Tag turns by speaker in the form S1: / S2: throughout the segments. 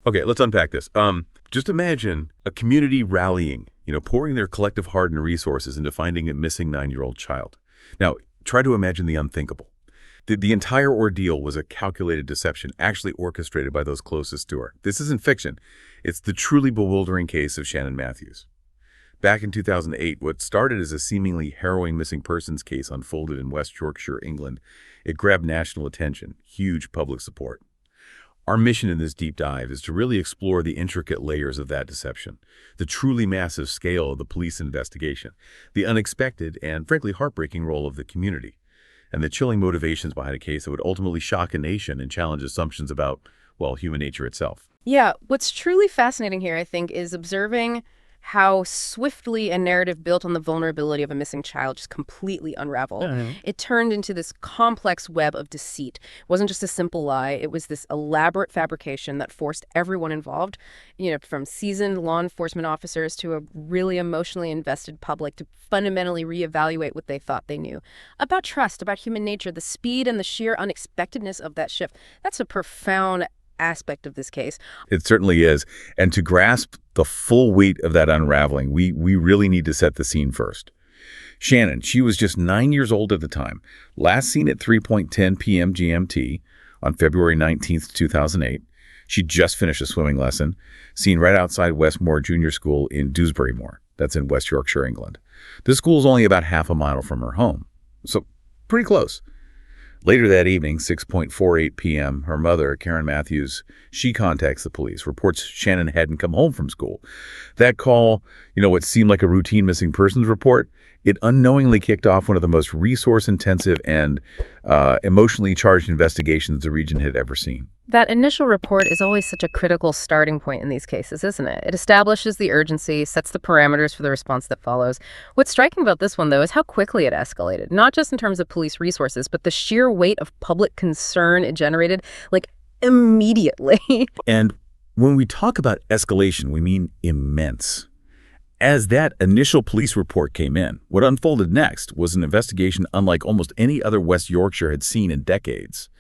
S1: Okay, let's unpack this. Just imagine a community rallying, pouring their collective heart and resources into finding a missing 9-year-old child. Now, try to imagine the unthinkable. The entire ordeal was a calculated deception, actually orchestrated by those closest to her. This isn't fiction. It's the truly bewildering case of Shannon Matthews. Back in 2008, what started as a seemingly harrowing missing persons case unfolded in West Yorkshire, England. It grabbed national attention, huge public support. Our mission in this deep dive is to really explore the intricate layers of that deception, the truly massive scale of the police investigation, the unexpected and frankly heartbreaking role of the community, and the chilling motivations behind a case that would ultimately shock a nation and challenge assumptions about, well, human nature itself.
S2: Yeah, what's truly fascinating here, I think, is observing how swiftly a narrative built on the vulnerability of a missing child just completely unraveled. It turned into this complex web of deceit. It wasn't just a simple lie. It was this elaborate fabrication that forced everyone involved, from seasoned law enforcement officers to a really emotionally invested public to fundamentally reevaluate what they thought they knew. About trust, about human nature, the speed and the sheer unexpectedness of that shift. That's a profound aspect of this case.
S1: It certainly is. And to grasp the full weight of that unraveling, we really need to set the scene first. Shannon, she was just 9 years old at the time, last seen at 3:10 p.m. GMT on February 19th, 2008. She'd just finished a swimming lesson, seen right outside Westmore Junior School in Dewsbury Moor. That's in West Yorkshire, England. This school's only about half a mile from her home, so pretty close. Later that evening, 6:48 p.m., her mother, Karen Matthews, she contacts the police, reports Shannon hadn't come home from school. That call, what seemed like a routine missing persons report, it unknowingly kicked off one of the most resource-intensive and emotionally charged investigations the region had ever seen.
S2: That initial report is always such a critical starting point in these cases, isn't it? It establishes the urgency, sets the parameters for the response that follows. What's striking about this one, though, is how quickly it escalated, not just in terms of police resources, but the sheer weight of public concern it generated, immediately.
S1: And when we talk about escalation, we mean immense. As that initial police report came in, what unfolded next was an investigation unlike almost any other West Yorkshire had seen in decades.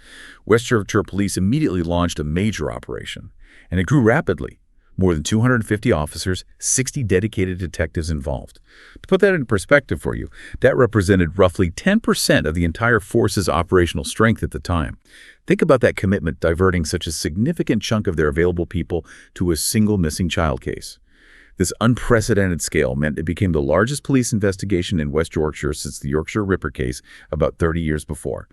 S1: West Yorkshire police immediately launched a major operation, and it grew rapidly. More than 250 officers, 60 dedicated detectives involved. To put that in perspective for you, that represented roughly 10% of the entire force's operational strength at the time. Think about that commitment diverting such a significant chunk of their available people to a single missing child case. This unprecedented scale meant it became the largest police investigation in West Yorkshire since the Yorkshire Ripper case about 30 years before.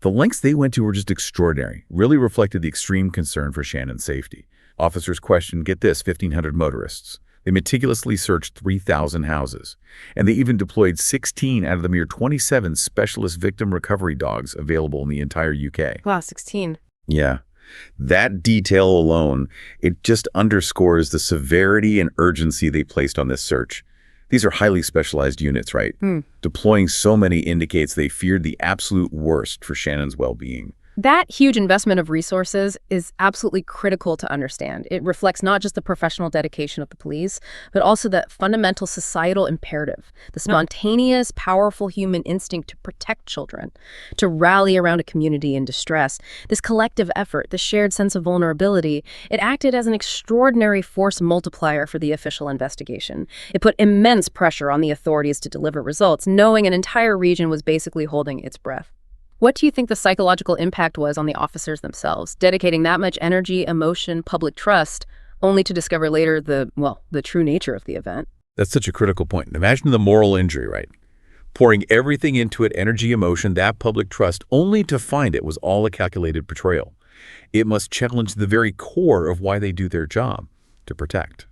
S1: The lengths they went to were just extraordinary, really reflected the extreme concern for Shannon's safety. Officers questioned, get this, 1,500 motorists. They meticulously searched 3,000 houses. And they even deployed 16 out of the mere 27 specialist victim recovery dogs available in the entire UK.
S2: Wow, 16.
S1: Yeah. That detail alone, it just underscores the severity and urgency they placed on this search. These are highly specialized units, right? Deploying so many indicates they feared the absolute worst for Shannon's well-being.
S2: That huge investment of resources is absolutely critical to understand. It reflects not just the professional dedication of the police, but also the fundamental societal imperative, the spontaneous, powerful human instinct to protect children, to rally around a community in distress. This collective effort, the shared sense of vulnerability, it acted as an extraordinary force multiplier for the official investigation. It put immense pressure on the authorities to deliver results, knowing an entire region was basically holding its breath. What do you think the psychological impact was on the officers themselves, dedicating that much energy, emotion, public trust, only to discover later the true nature of the event?
S1: That's such a critical point. Imagine the moral injury, right? Pouring everything into it, energy, emotion, that public trust, only to find it was all a calculated betrayal. It must challenge the very core of why they do their job, to protect.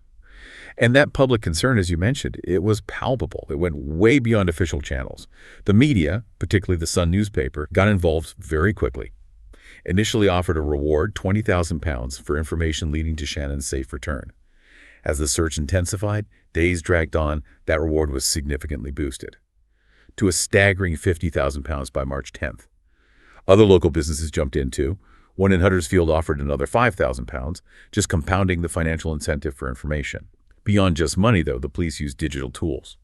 S1: And that public concern, as you mentioned, it was palpable. It went way beyond official channels. The media, particularly the Sun newspaper, got involved very quickly. Initially offered a reward, £20,000, for information leading to Shannon's safe return. As the search intensified, days dragged on, that reward was significantly boosted to a staggering £50,000 by March 10th. Other local businesses jumped in too. One in Huddersfield offered another £5,000, just compounding the financial incentive for information. Beyond just money, though, the police used digital tools.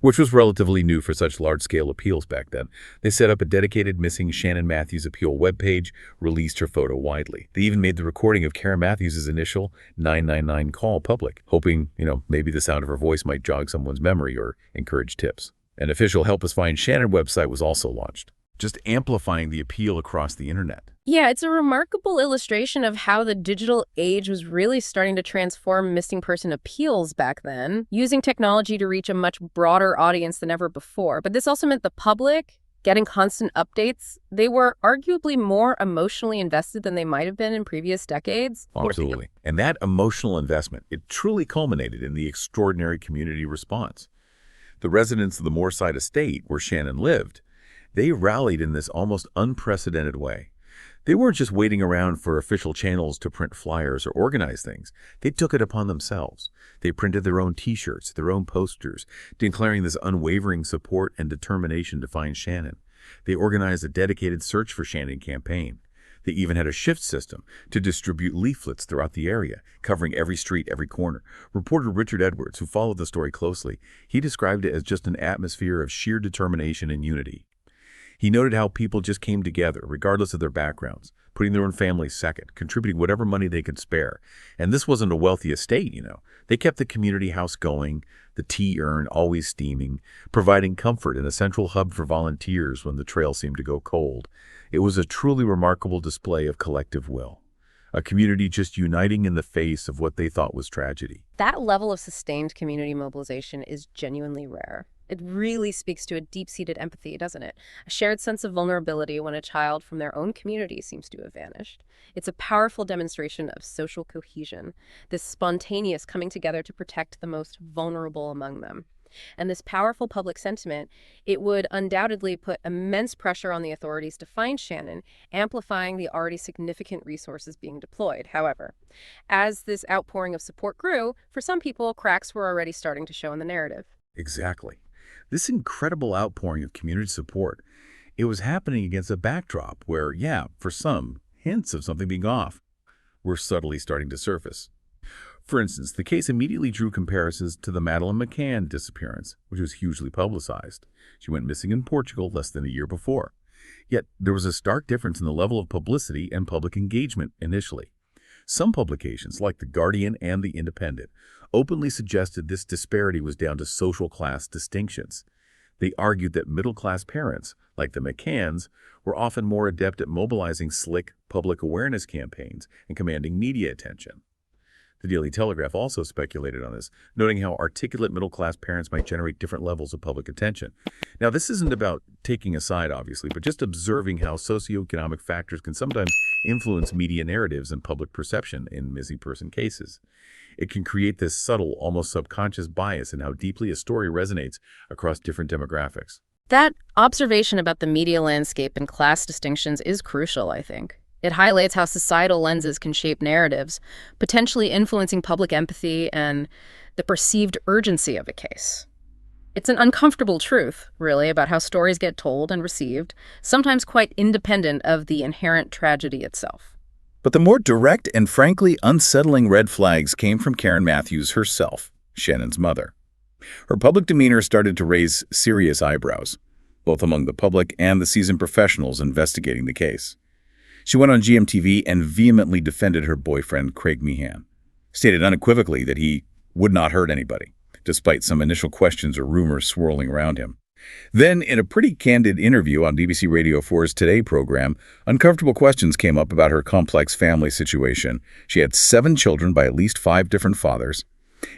S1: which was relatively new for such large-scale appeals back then. They set up a dedicated Missing Shannon Matthews appeal webpage, released her photo widely. They even made the recording of Karen Matthews' initial 999 call public, hoping, maybe the sound of her voice might jog someone's memory or encourage tips. An official Help Us Find Shannon website was also launched, just amplifying the appeal across the internet.
S2: Yeah, it's a remarkable illustration of how the digital age was really starting to transform missing person appeals back then, using technology to reach a much broader audience than ever before. But this also meant the public, getting constant updates, they were arguably more emotionally invested than they might have been in previous decades.
S1: Absolutely. And that emotional investment, it truly culminated in the extraordinary community response. The residents of the Moorside estate, where Shannon lived, they rallied in this almost unprecedented way. They weren't just waiting around for official channels to print flyers or organize things. They took it upon themselves. They printed their own T-shirts, their own posters, declaring this unwavering support and determination to find Shannon. They organized a dedicated Search for Shannon campaign. They even had a shift system to distribute leaflets throughout the area, covering every street, every corner. Reporter Richard Edwards, who followed the story closely, he described it as just an atmosphere of sheer determination and unity. He noted how people just came together, regardless of their backgrounds, putting their own families second, contributing whatever money they could spare. And this wasn't a wealthy estate, They kept the community house going, the tea urn always steaming, providing comfort and a central hub for volunteers when the trail seemed to go cold. It was a truly remarkable display of collective will. A community just uniting in the face of what they thought was tragedy.
S2: That level of sustained community mobilization is genuinely rare. It really speaks to a deep-seated empathy, doesn't it? A shared sense of vulnerability when a child from their own community seems to have vanished. It's a powerful demonstration of social cohesion, this spontaneous coming together to protect the most vulnerable among them. And this powerful public sentiment, it would undoubtedly put immense pressure on the authorities to find Shannon, amplifying the already significant resources being deployed. However, as this outpouring of support grew, for some people, cracks were already starting to show in the narrative.
S1: Exactly. This incredible outpouring of community support, it was happening against a backdrop where, for some, hints of something being off were subtly starting to surface. For instance, the case immediately drew comparisons to the Madeleine McCann disappearance, which was hugely publicized. She went missing in Portugal less than a year before. Yet, there was a stark difference in the level of publicity and public engagement initially. Some publications, like The Guardian and The Independent, openly suggested this disparity was down to social class distinctions. They argued that middle-class parents, like the McCanns, were often more adept at mobilizing slick public awareness campaigns and commanding media attention. The Daily Telegraph also speculated on this, noting how articulate middle-class parents might generate different levels of public attention. Now, this isn't about taking a side, obviously, but just observing how socioeconomic factors can sometimes influence media narratives and public perception in missing person cases. It can create this subtle, almost subconscious bias in how deeply a story resonates across different demographics.
S2: That observation about the media landscape and class distinctions is crucial, I think. It highlights how societal lenses can shape narratives, potentially influencing public empathy and the perceived urgency of a case. It's an uncomfortable truth, really, about how stories get told and received, sometimes quite independent of the inherent tragedy itself.
S1: But the more direct and frankly unsettling red flags came from Karen Matthews herself, Shannon's mother. Her public demeanor started to raise serious eyebrows, both among the public and the seasoned professionals investigating the case. She went on GMTV and vehemently defended her boyfriend, Craig Meehan, stated unequivocally that he would not hurt anybody, despite some initial questions or rumors swirling around him. Then, in a pretty candid interview on BBC Radio 4's Today program, uncomfortable questions came up about her complex family situation. She had 7 children by at least 5 different fathers,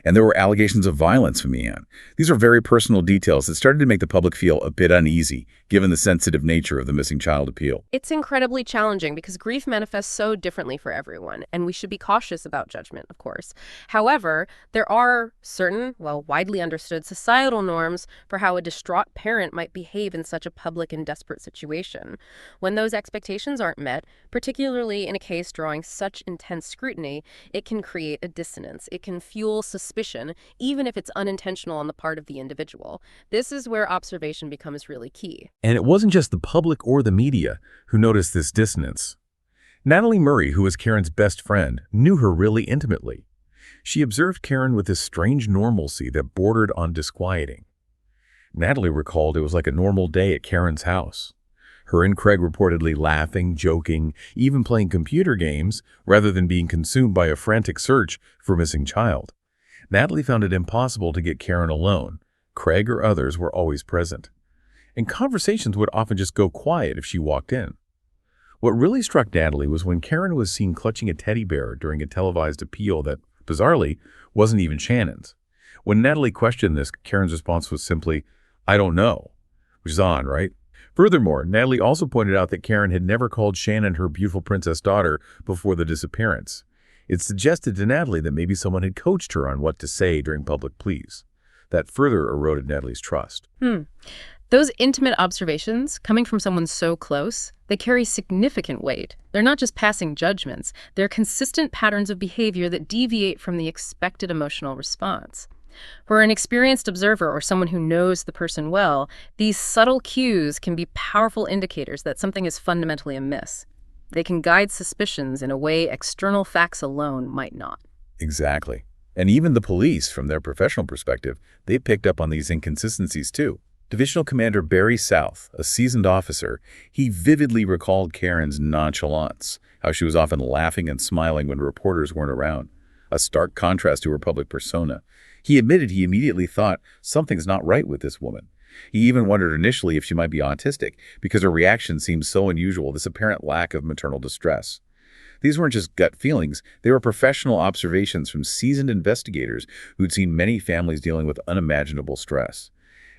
S1: and there were allegations of violence from Meehan. These are very personal details that started to make the public feel a bit uneasy, given the sensitive nature of the missing child appeal.
S2: It's incredibly challenging because grief manifests so differently for everyone, and we should be cautious about judgment, of course. However, there are certain, widely understood societal norms for how a distraught parent might behave in such a public and desperate situation. When those expectations aren't met, particularly in a case drawing such intense scrutiny, it can create a dissonance. It can fuel suspicion, even if it's unintentional on the part of the individual. This is where observation becomes really key.
S1: And it wasn't just the public or the media who noticed this dissonance. Natalie Murray, who was Karen's best friend, knew her really intimately. She observed Karen with this strange normalcy that bordered on disquieting. Natalie recalled it was like a normal day at Karen's house. Her and Craig reportedly laughing, joking, even playing computer games rather than being consumed by a frantic search for a missing child. Natalie found it impossible to get Karen alone. Craig or others were always present. And conversations would often just go quiet if she walked in. What really struck Natalie was when Karen was seen clutching a teddy bear during a televised appeal that, bizarrely, wasn't even Shannon's. When Natalie questioned this, Karen's response was simply, "I don't know," which is odd, right? Furthermore, Natalie also pointed out that Karen had never called Shannon her beautiful princess daughter before the disappearance. It suggested to Natalie that maybe someone had coached her on what to say during public pleas. That further eroded Natalie's trust.
S2: Those intimate observations, coming from someone so close, they carry significant weight. They're not just passing judgments. They're consistent patterns of behavior that deviate from the expected emotional response. For an experienced observer or someone who knows the person well, these subtle cues can be powerful indicators that something is fundamentally amiss. They can guide suspicions in a way external facts alone might not.
S1: Exactly. And even the police, from their professional perspective, they picked up on these inconsistencies too. Divisional Commander Barry South, a seasoned officer, he vividly recalled Karen's nonchalance, how she was often laughing and smiling when reporters weren't around, a stark contrast to her public persona. He admitted he immediately thought, something's not right with this woman. He even wondered initially if she might be autistic, because her reaction seemed so unusual, this apparent lack of maternal distress. These weren't just gut feelings, they were professional observations from seasoned investigators who'd seen many families dealing with unimaginable stress.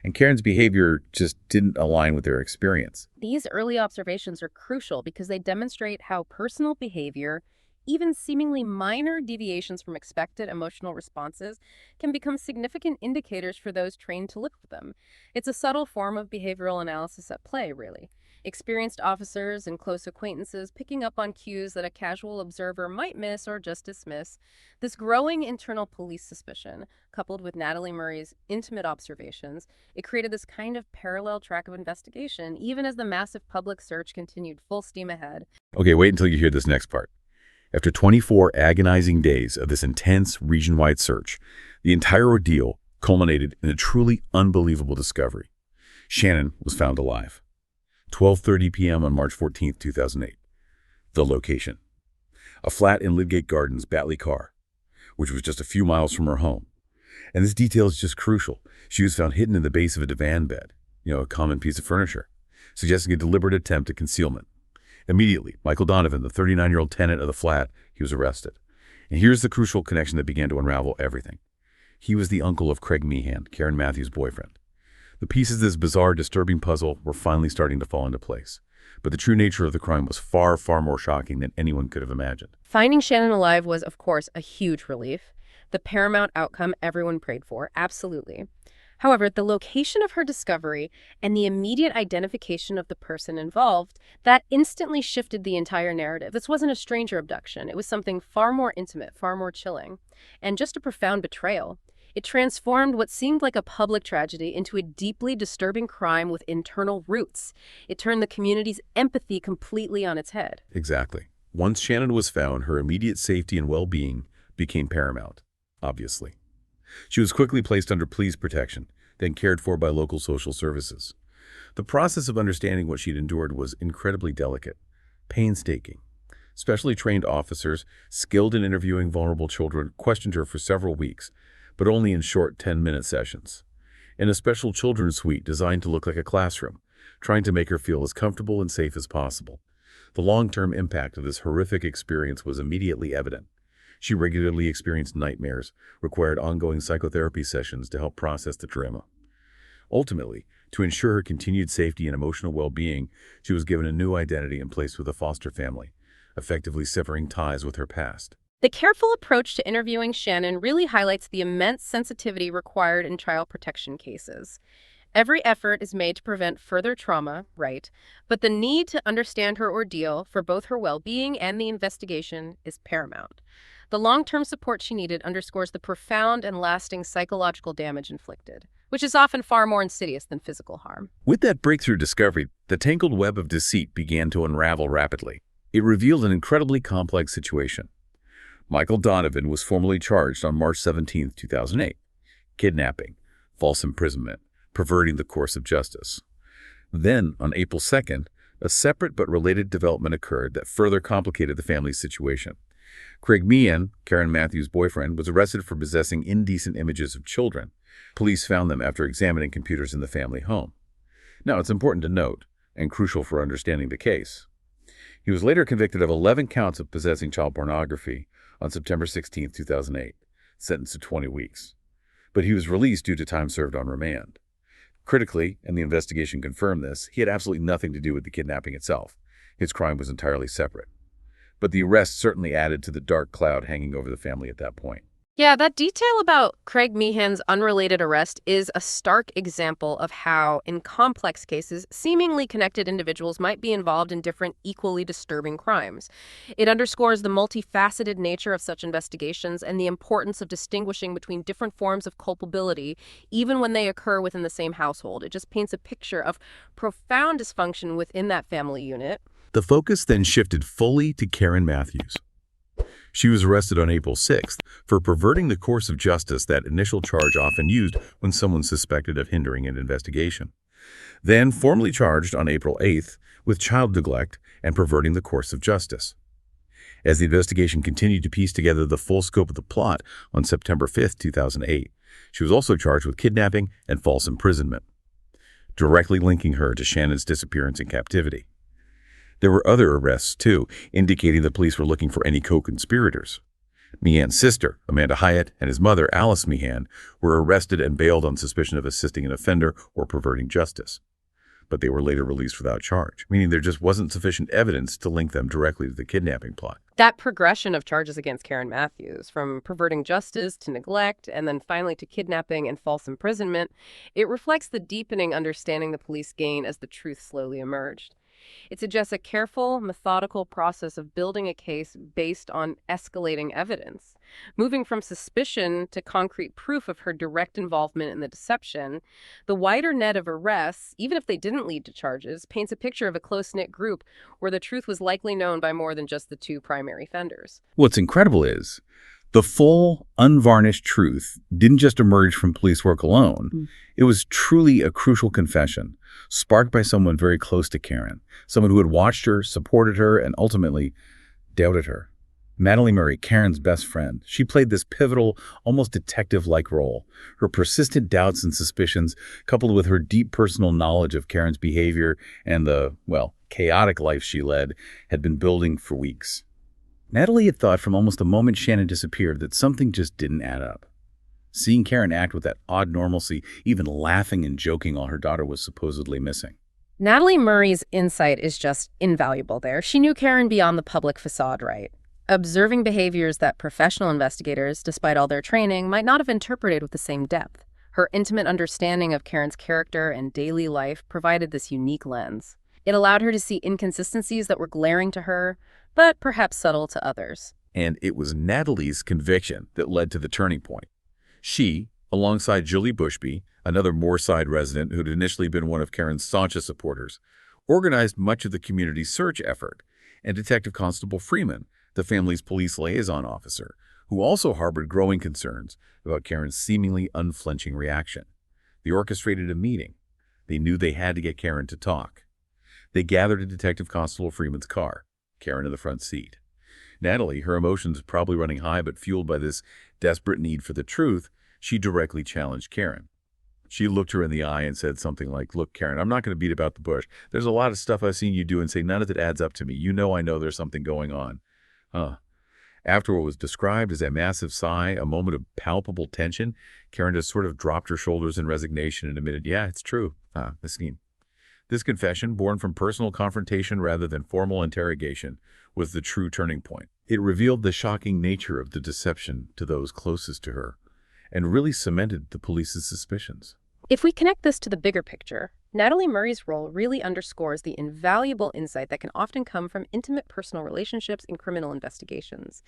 S1: And Karen's behavior just didn't align with their experience.
S2: These early observations are crucial because they demonstrate how personal behavior, even seemingly minor deviations from expected emotional responses, can become significant indicators for those trained to look for them. It's a subtle form of behavioral analysis at play, really. Experienced officers and close acquaintances picking up on cues that a casual observer might miss or just dismiss. This growing internal police suspicion, coupled with Natalie Murray's intimate observations, it created this kind of parallel track of investigation, even as the massive public search continued full steam ahead.
S1: Okay, wait until you hear this next part. After 24 agonizing days of this intense region-wide search, the entire ordeal culminated in a truly unbelievable discovery. Shannon was found alive. 12:30 p.m. on March 14, 2008. The location: a flat in Lydgate Gardens, Batley Car, which was just a few miles from her home. And this detail is just crucial. She was found hidden in the base of a divan bed, a common piece of furniture, suggesting a deliberate attempt at concealment. Immediately, Michael Donovan, the 39-year-old tenant of the flat, he was arrested. And here's the crucial connection that began to unravel everything. He was the uncle of Craig Meehan, Karen Matthews' boyfriend. The pieces of this bizarre, disturbing puzzle were finally starting to fall into place. But the true nature of the crime was far, far more shocking than anyone could have imagined.
S2: Finding Shannon alive was, of course, a huge relief. The paramount outcome everyone prayed for, absolutely. However, the location of her discovery and the immediate identification of the person involved, that instantly shifted the entire narrative. This wasn't a stranger abduction. It was something far more intimate, far more chilling, and just a profound betrayal. It transformed what seemed like a public tragedy into a deeply disturbing crime with internal roots. It turned the community's empathy completely on its head.
S1: Exactly. Once Shannon was found, her immediate safety and well-being became paramount, obviously. She was quickly placed under police protection, then cared for by local social services. The process of understanding what she'd endured was incredibly delicate, painstaking. Specially trained officers, skilled in interviewing vulnerable children, questioned her for several weeks, but only in short 10-minute sessions. In a special children's suite designed to look like a classroom, trying to make her feel as comfortable and safe as possible. The long-term impact of this horrific experience was immediately evident. She regularly experienced nightmares, required ongoing psychotherapy sessions to help process the trauma. Ultimately, to ensure her continued safety and emotional well-being, she was given a new identity and placed with a foster family, effectively severing ties with her past.
S2: The careful approach to interviewing Shannon really highlights the immense sensitivity required in child protection cases. Every effort is made to prevent further trauma, right? But the need to understand her ordeal for both her well-being and the investigation is paramount. The long-term support she needed underscores the profound and lasting psychological damage inflicted, which is often far more insidious than physical harm.
S1: With that breakthrough discovery, the tangled web of deceit began to unravel rapidly. It revealed an incredibly complex situation. Michael Donovan was formally charged on March 17, 2008. Kidnapping, false imprisonment, perverting the course of justice. Then, on April 2nd, a separate but related development occurred that further complicated the family's situation. Craig Meehan, Karen Matthews' boyfriend, was arrested for possessing indecent images of children. Police found them after examining computers in the family home. Now, it's important to note, and crucial for understanding the case, he was later convicted of 11 counts of possessing child pornography on September 16, 2008, sentenced to 20 weeks. But he was released due to time served on remand. Critically, and the investigation confirmed this, he had absolutely nothing to do with the kidnapping itself. His crime was entirely separate. But the arrest certainly added to the dark cloud hanging over the family at that point.
S2: Yeah, that detail about Craig Meehan's unrelated arrest is a stark example of how, in complex cases, seemingly connected individuals might be involved in different, equally disturbing crimes. It underscores the multifaceted nature of such investigations and the importance of distinguishing between different forms of culpability, even when they occur within the same household. It just paints a picture of profound dysfunction within that family unit.
S1: The focus then shifted fully to Karen Matthews. She was arrested on April 6th for perverting the course of justice, that initial charge often used when someone's suspected of hindering an investigation. Then formally charged on April 8th with child neglect and perverting the course of justice. As the investigation continued to piece together the full scope of the plot on September 5th, 2008, she was also charged with kidnapping and false imprisonment, directly linking her to Shannon's disappearance in captivity. There were other arrests, too, indicating the police were looking for any co-conspirators. Meehan's sister, Amanda Hyatt, and his mother, Alice Meehan, were arrested and bailed on suspicion of assisting an offender or perverting justice. But they were later released without charge, meaning there just wasn't sufficient evidence to link them directly to the kidnapping plot.
S2: That progression of charges against Karen Matthews, from perverting justice to neglect and then finally to kidnapping and false imprisonment, it reflects the deepening understanding the police gained as the truth slowly emerged. It suggests a careful, methodical process of building a case based on escalating evidence. Moving from suspicion to concrete proof of her direct involvement in the deception, the wider net of arrests, even if they didn't lead to charges, paints a picture of a close-knit group where the truth was likely known by more than just the two primary offenders.
S1: What's incredible is the full, unvarnished truth didn't just emerge from police work alone. It was truly a crucial confession, sparked by someone very close to Karen, someone who had watched her, supported her, and ultimately doubted her. Natalie Murray, Karen's best friend, she played this pivotal, almost detective-like role. Her persistent doubts and suspicions, coupled with her deep personal knowledge of Karen's behavior and the, well, chaotic life she led, had been building for weeks. Natalie had thought from almost the moment Shannon disappeared that something just didn't add up. Seeing Karen act with that odd normalcy, even laughing and joking while her daughter was supposedly missing.
S2: Natalie Murray's insight is just invaluable there. She knew Karen beyond the public facade, right? Observing behaviors that professional investigators, despite all their training, might not have interpreted with the same depth. Her intimate understanding of Karen's character and daily life provided this unique lens. It allowed her to see inconsistencies that were glaring to her, but perhaps subtle to others.
S1: And it was Natalie's conviction that led to the turning point. She, alongside Julie Bushby, another Moorside resident who'd initially been one of Karen's staunchest supporters, organized much of the community's search effort, and Detective Constable Freeman, the family's police liaison officer, who also harbored growing concerns about Karen's seemingly unflinching reaction. They orchestrated a meeting. They knew they had to get Karen to talk. They gathered in Detective Constable Freeman's car, Karen in the front seat. Natalie, her emotions probably running high but fueled by this desperate need for the truth, she directly challenged Karen. She looked her in the eye and said something like, "Look, Karen, I'm not going to beat about the bush. There's a lot of stuff I've seen you do and say none of it adds up to me. You know I know there's something going on." After what was described as a massive sigh, a moment of palpable tension, Karen just sort of dropped her shoulders in resignation and admitted, "Yeah, it's true. Mesquine." This confession, born from personal confrontation rather than formal interrogation, was the true turning point. It revealed the shocking nature of the deception to those closest to her, and really cemented the police's suspicions.
S2: If we connect this to the bigger picture, Natalie Murray's role really underscores the invaluable insight that can often come from intimate personal relationships in criminal investigations.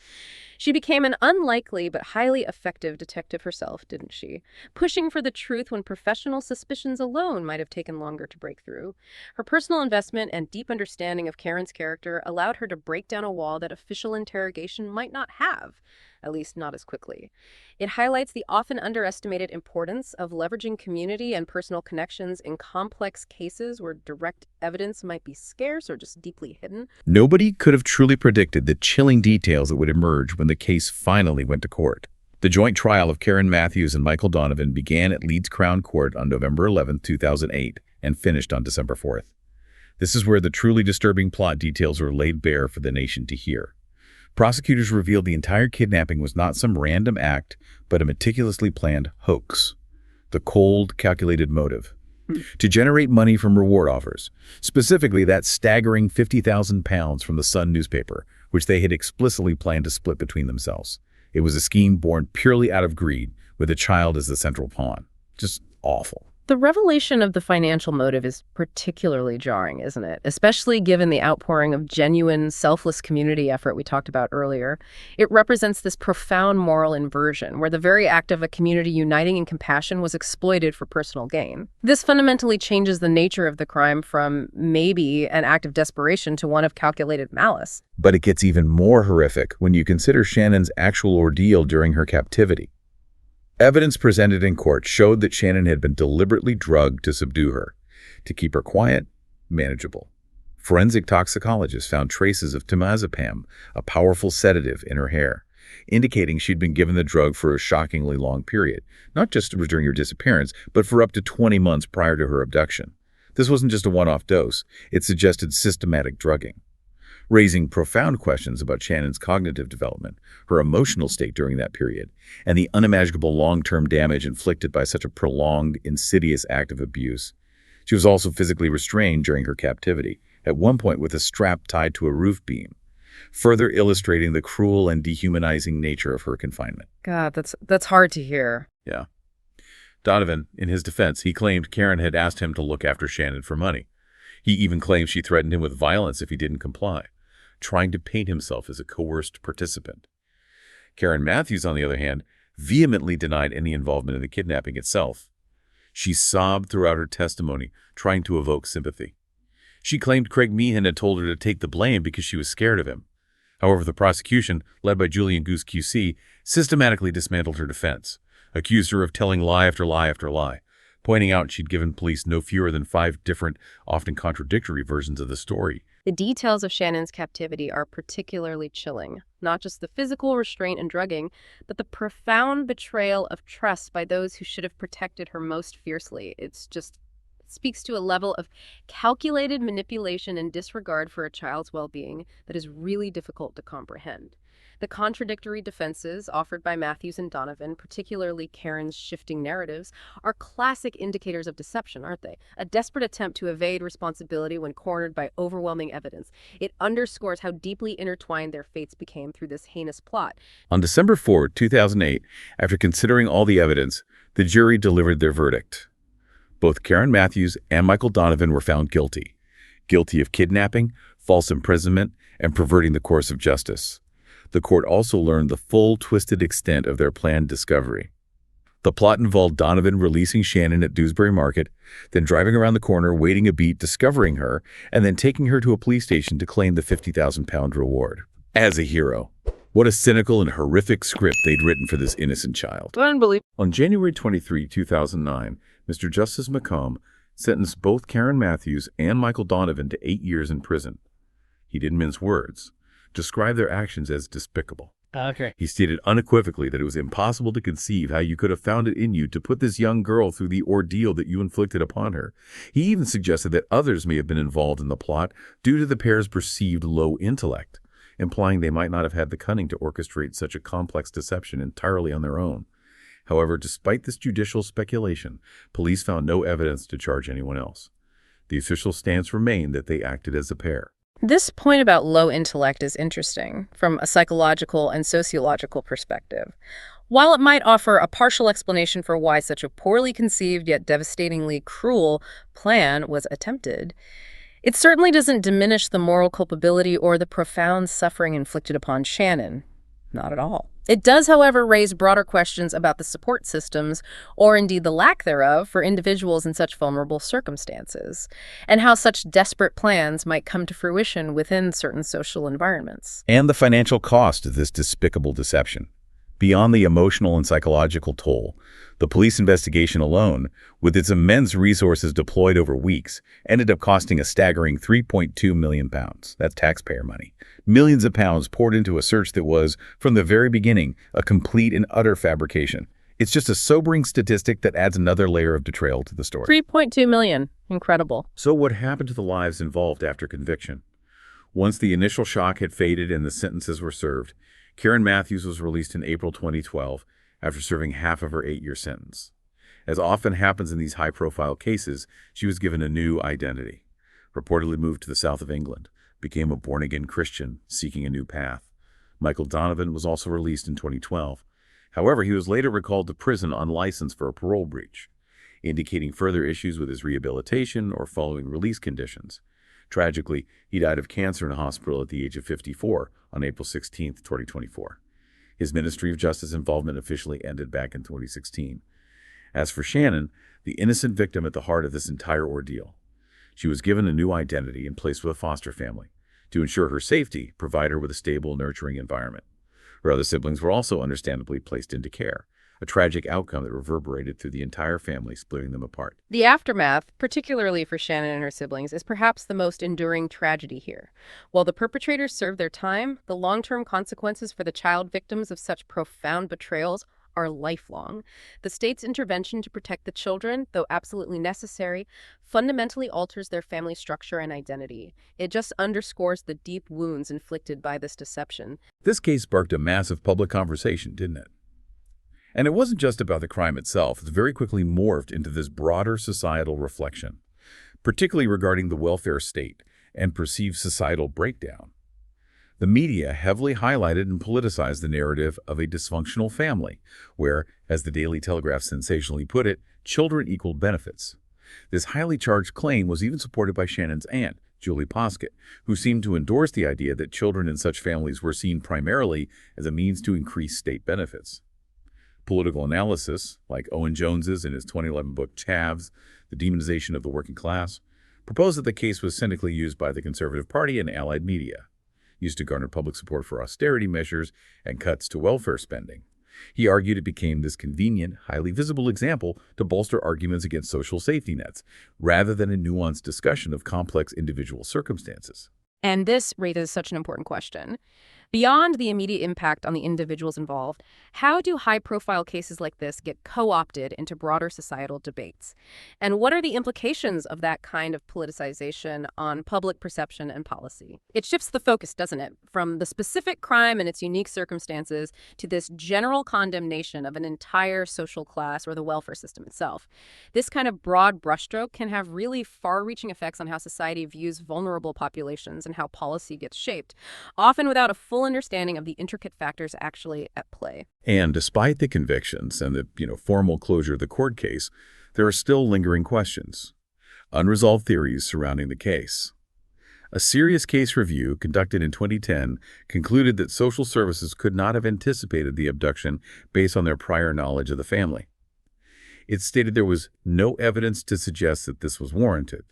S2: She became an unlikely but highly effective detective herself, didn't she? Pushing for the truth when professional suspicions alone might have taken longer to break through. Her personal investment and deep understanding of Karen's character allowed her to break down a wall that official interrogation might not have, at least not as quickly. It highlights the often underestimated importance of leveraging community and personal connections in complex cases where direct evidence might be scarce or just deeply hidden.
S1: Nobody could have truly predicted the chilling details that would emerge when the case finally went to court. The joint trial of Karen Matthews and Michael Donovan began at Leeds Crown Court on November 11, 2008, and finished on December 4th. This is where the truly disturbing plot details were laid bare for the nation to hear. Prosecutors revealed the entire kidnapping was not some random act, but a meticulously planned hoax. The cold, calculated motive: to generate money from reward offers, specifically that staggering £50,000 from the Sun newspaper, which they had explicitly planned to split between themselves. It was a scheme born purely out of greed, with a child as the central pawn. Just awful.
S2: The revelation of the financial motive is particularly jarring, isn't it? Especially given the outpouring of genuine, selfless community effort we talked about earlier. It represents this profound moral inversion, where the very act of a community uniting in compassion was exploited for personal gain. This fundamentally changes the nature of the crime from maybe an act of desperation to one of calculated malice.
S1: But it gets even more horrific when you consider Shannon's actual ordeal during her captivity. Evidence presented in court showed that Shannon had been deliberately drugged to subdue her, to keep her quiet, manageable. Forensic toxicologists found traces of temazepam, a powerful sedative, in her hair, indicating she'd been given the drug for a shockingly long period, not just during her disappearance, but for up to 20 months prior to her abduction. This wasn't just a one-off dose. It suggested systematic drugging, raising profound questions about Shannon's cognitive development, her emotional state during that period, and the unimaginable long-term damage inflicted by such a prolonged, insidious act of abuse. She was also physically restrained during her captivity, at one point with a strap tied to a roof beam, further illustrating the cruel and dehumanizing nature of her confinement.
S2: God, that's hard to hear.
S1: Yeah. Donovan, in his defense, he claimed Karen had asked him to look after Shannon for money. He even claimed she threatened him with violence if he didn't comply, trying to paint himself as a coerced participant. Karen Matthews, on the other hand, vehemently denied any involvement in the kidnapping itself. She sobbed throughout her testimony, trying to evoke sympathy. She claimed Craig Meehan had told her to take the blame because she was scared of him. However, the prosecution, led by Julian Goose QC, systematically dismantled her defense, accused her of telling lie after lie after lie, pointing out she'd given police no fewer than 5 different, often contradictory versions of the story.
S2: The details of Shannon's captivity are particularly chilling. Not just the physical restraint and drugging, but the profound betrayal of trust by those who should have protected her most fiercely. It speaks to a level of calculated manipulation and disregard for a child's well-being that is really difficult to comprehend. The contradictory defenses offered by Matthews and Donovan, particularly Karen's shifting narratives, are classic indicators of deception, aren't they? A desperate attempt to evade responsibility when cornered by overwhelming evidence. It underscores how deeply intertwined their fates became through this heinous plot.
S1: On December 4, 2008, after considering all the evidence, the jury delivered their verdict. Both Karen Matthews and Michael Donovan were found guilty. Guilty of kidnapping, false imprisonment, and perverting the course of justice. The court also learned the full, twisted extent of their planned discovery. The plot involved Donovan releasing Shannon at Dewsbury Market, then driving around the corner, waiting a beat, discovering her, and then taking her to a police station to claim the £50,000 reward. As a hero. What a cynical and horrific script they'd written for this innocent child.
S2: Unbelievable.
S1: On January 23, 2009, Mr. Justice McComb sentenced both Karen Matthews and Michael Donovan to 8 years in prison. He didn't mince words, described their actions as despicable.
S3: Okay.
S1: He stated unequivocally that it was impossible to conceive how you could have found it in you to put this young girl through the ordeal that you inflicted upon her. He even suggested that others may have been involved in the plot due to the pair's perceived low intellect, implying they might not have had the cunning to orchestrate such a complex deception entirely on their own. However, despite this judicial speculation, police found no evidence to charge anyone else. The official stance remained that they acted as a pair.
S2: This point about low intellect is interesting from a psychological and sociological perspective. While it might offer a partial explanation for why such a poorly conceived yet devastatingly cruel plan was attempted, it certainly doesn't diminish the moral culpability or the profound suffering inflicted upon Shannon. Not at all. It does, however, raise broader questions about the support systems, or indeed the lack thereof, for individuals in such vulnerable circumstances, and how such desperate plans might come to fruition within certain social environments.
S1: And the financial cost of this despicable deception. Beyond the emotional and psychological toll, the police investigation alone, with its immense resources deployed over weeks, ended up costing a staggering £3.2 million. That's taxpayer money. Millions of pounds poured into a search that was, from the very beginning, a complete and utter fabrication. It's just a sobering statistic that adds another layer of betrayal to the story.
S2: 3.2 million. Incredible.
S1: So what happened to the lives involved after conviction? Once the initial shock had faded and the sentences were served, Karen Matthews was released in April 2012 after serving half of her 8-year sentence. As often happens in these high-profile cases, she was given a new identity. Reportedly moved to the south of England, became a born-again Christian seeking a new path. Michael Donovan was also released in 2012. However, he was later recalled to prison on license for a parole breach, indicating further issues with his rehabilitation or following release conditions. Tragically, he died of cancer in a hospital at the age of 54 on April 16, 2024. His Ministry of Justice involvement officially ended back in 2016. As for Shannon, the innocent victim at the heart of this entire ordeal, she was given a new identity and placed with a foster family to ensure her safety, provide her with a stable, nurturing environment. Her other siblings were also understandably placed into care, a tragic outcome that reverberated through the entire family, splitting them apart.
S2: The aftermath, particularly for Shannon and her siblings, is perhaps the most enduring tragedy here. While the perpetrators serve their time, the long-term consequences for the child victims of such profound betrayals are lifelong. The state's intervention to protect the children, though absolutely necessary, fundamentally alters their family structure and identity. It just underscores the deep wounds inflicted by this deception.
S1: This case sparked a massive public conversation, didn't it? And it wasn't just about the crime itself. It's very quickly morphed into this broader societal reflection, particularly regarding the welfare state and perceived societal breakdown. The media heavily highlighted and politicized the narrative of a dysfunctional family, where, as the Daily Telegraph sensationally put it, children equaled benefits. This highly charged claim was even supported by Shannon's aunt, Julie Poskett, who seemed to endorse the idea that children in such families were seen primarily as a means to increase state benefits. Political analysis, like Owen Jones's in his 2011 book Chavs, The Demonization of the Working Class, proposed that the case was cynically used by the Conservative Party and allied media, used to garner public support for austerity measures and cuts to welfare spending. He argued it became this convenient, highly visible example to bolster arguments against social safety nets, rather than a nuanced discussion of complex individual circumstances.
S2: And this raises such an important question. Beyond the immediate impact on the individuals involved, how do high-profile cases like this get co-opted into broader societal debates? And what are the implications of that kind of politicization on public perception and policy? It shifts the focus, doesn't it, from the specific crime and its unique circumstances to this general condemnation of an entire social class or the welfare system itself. This kind of broad brushstroke can have really far-reaching effects on how society views vulnerable populations and how policy gets shaped, often without a full understanding of the intricate factors actually at play.
S1: And despite the convictions and the formal closure of the court case, there are still lingering questions, unresolved theories surrounding the case. A serious case review conducted in 2010 concluded that social services could not have anticipated the abduction based on their prior knowledge of the family. It stated there was no evidence to suggest that this was warranted.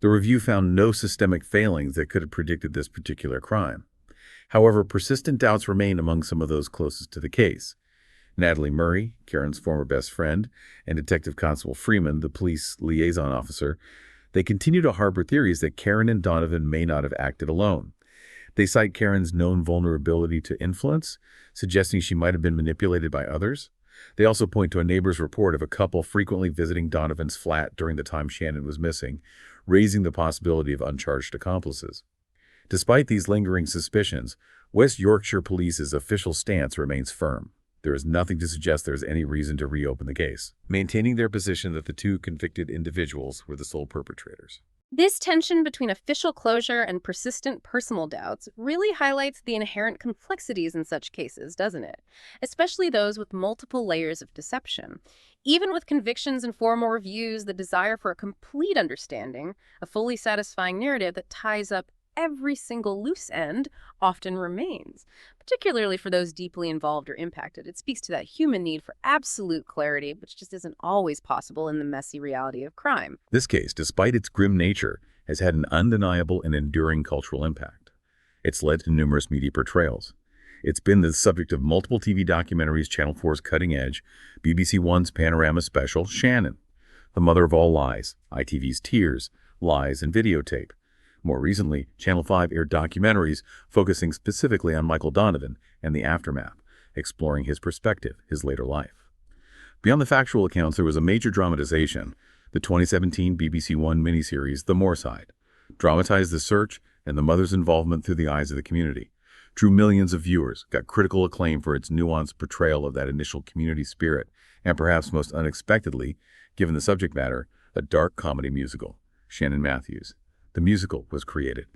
S1: The review found no systemic failings that could have predicted this particular crime. However, persistent doubts remain among some of those closest to the case. Natalie Murray, Karen's former best friend, and Detective Constable Freeman, the police liaison officer, they continue to harbor theories that Karen and Donovan may not have acted alone. They cite Karen's known vulnerability to influence, suggesting she might have been manipulated by others. They also point to a neighbor's report of a couple frequently visiting Donovan's flat during the time Shannon was missing, raising the possibility of uncharged accomplices. Despite these lingering suspicions, West Yorkshire Police's official stance remains firm. There is nothing to suggest there is any reason to reopen the case, maintaining their position that the two convicted individuals were the sole perpetrators.
S2: This tension between official closure and persistent personal doubts really highlights the inherent complexities in such cases, doesn't it? Especially those with multiple layers of deception. Even with convictions and formal reviews, the desire for a complete understanding, a fully satisfying narrative that ties up every single loose end, often remains, particularly for those deeply involved or impacted. It speaks to that human need for absolute clarity, which just isn't always possible in the messy reality of crime.
S1: This case, despite its grim nature, has had an undeniable and enduring cultural impact. It's led to numerous media portrayals. It's been the subject of multiple TV documentaries, Channel 4's Cutting Edge, BBC One's Panorama special, Shannon, The Mother of All Lies, ITV's Tears, Lies, and Videotape. More recently, Channel 5 aired documentaries focusing specifically on Michael Donovan and the aftermath, exploring his perspective, his later life. Beyond the factual accounts, there was a major dramatization. The 2017 BBC One miniseries, The Moor Side, dramatized the search and the mother's involvement through the eyes of the community, drew millions of viewers, got critical acclaim for its nuanced portrayal of that initial community spirit, and perhaps most unexpectedly, given the subject matter, a dark comedy musical, Shannon Matthews. The musical was created.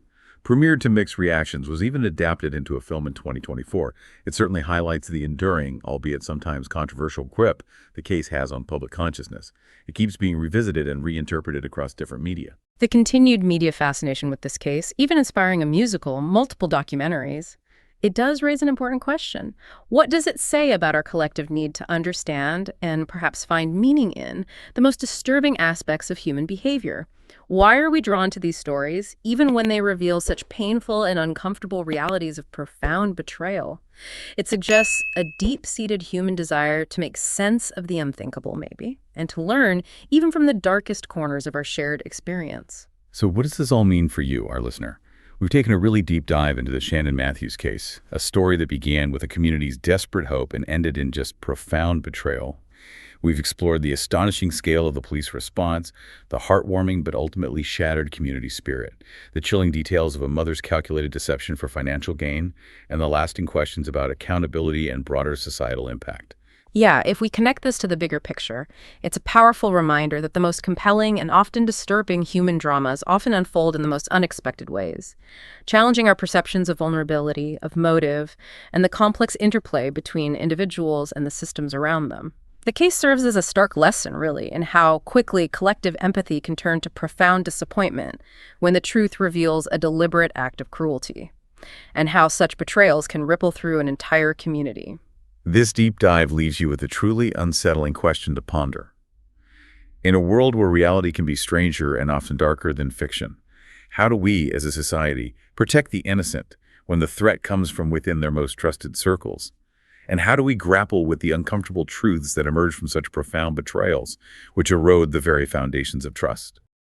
S1: Premiered to mixed reactions, was even adapted into a film in 2024. It certainly highlights the enduring, albeit sometimes controversial, grip the case has on public consciousness. It keeps being revisited and reinterpreted across different media.
S2: The continued media fascination with this case, even inspiring a musical, multiple documentaries, it does raise an important question. What does it say about our collective need to understand and perhaps find meaning in the most disturbing aspects of human behavior? Why are we drawn to these stories, even when they reveal such painful and uncomfortable realities of profound betrayal? It suggests a deep-seated human desire to make sense of the unthinkable, maybe, and to learn even from the darkest corners of our shared experience.
S1: So what does this all mean for you, our listener? We've taken a really deep dive into the Shannon Matthews case, a story that began with a community's desperate hope and ended in just profound betrayal. We've explored the astonishing scale of the police response, the heartwarming but ultimately shattered community spirit, the chilling details of a mother's calculated deception for financial gain, and the lasting questions about accountability and broader societal impact.
S2: Yeah, if we connect this to the bigger picture, it's a powerful reminder that the most compelling and often disturbing human dramas often unfold in the most unexpected ways, challenging our perceptions of vulnerability, of motive, and the complex interplay between individuals and the systems around them. The case serves as a stark lesson, really, in how quickly collective empathy can turn to profound disappointment when the truth reveals a deliberate act of cruelty, and how such betrayals can ripple through an entire community.
S1: This deep dive leaves you with a truly unsettling question to ponder. In a world where reality can be stranger and often darker than fiction, how do we, as a society, protect the innocent when the threat comes from within their most trusted circles? And how do we grapple with the uncomfortable truths that emerge from such profound betrayals, which erode the very foundations of trust?